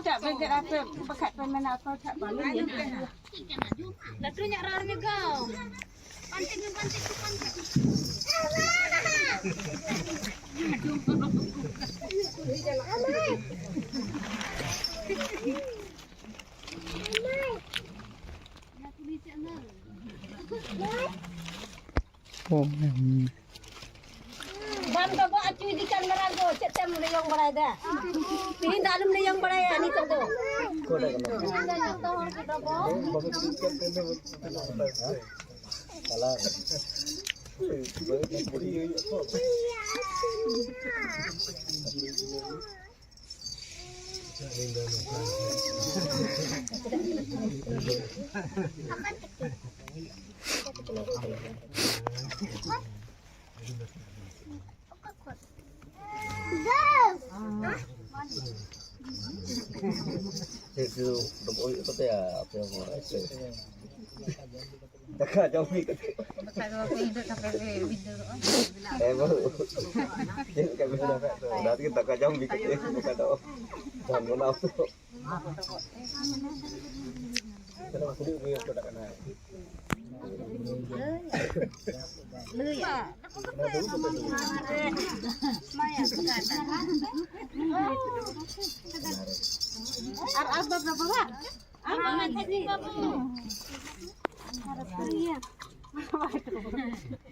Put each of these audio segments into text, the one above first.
Tak begitu apa pakai permen apa tak boleh. Lakunya rarnya kau. Pancing. Bam ka ba acu di kan merago cetem leyong berada. Pilih dalam leyong berada ni tu. Itu dong itu teh apa yang mau itu. Tak jauh ni. Kalau hidup sampai video. Baru. Jadi kan bisa dapat tu. Dah kita tak jauh ni kita bukan tu. Jangan guna tu. Kita masuk ni kita tak kena.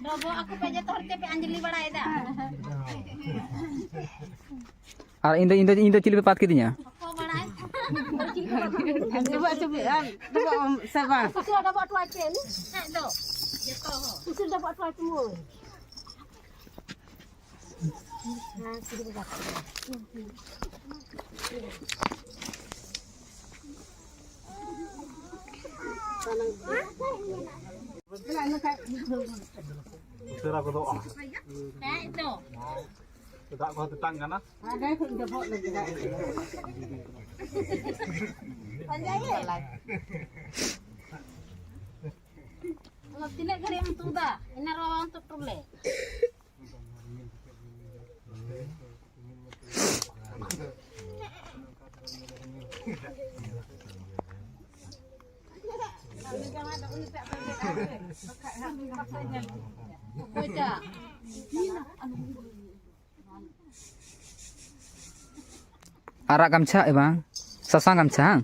Robo aku peja torte pe Anjali badae dah. Ar Indo cili pepat kitinya. Apa badae? Coba sabar. Sudah dapat tuace ni. Tak do. Sudah dapat tuace semua. Nah, sudah dapat. Sira ko doa. Tak do. Tak ko tetang kana. Ada pun dapat lagi dah. Panjang lah. Kalau tidak kari yang tuda, ini rawan untuk tule. Arak gamca bang, sasang gamca.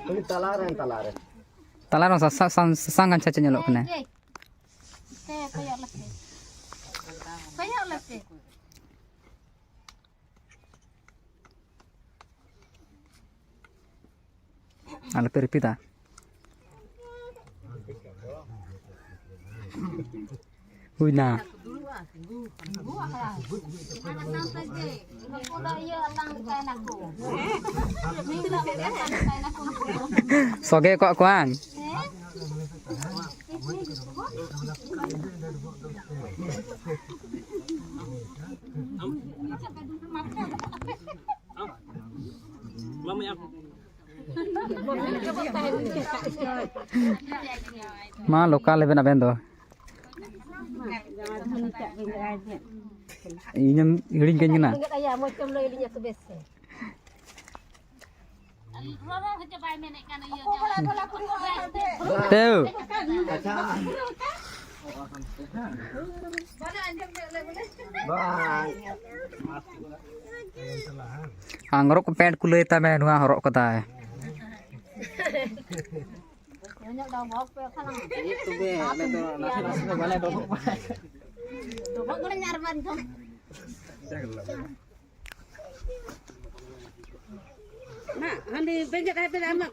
Ini talaran. Talarong sasang gamca nyelok kena. Kayak letih. Ala peripita. Uina. Soge kok kuang. Ma lokal leben abendo. Inyam hiring kenyana. Ingat ayah macam lelinya sebesa. Teu. Angrok pant kulay ta me nuah horok kata hai. Banyak dah bawa pe kalang. Itu be, nasi boleh dong. Coba kena nyarban tu. Mak, handi bengket hai pe amak.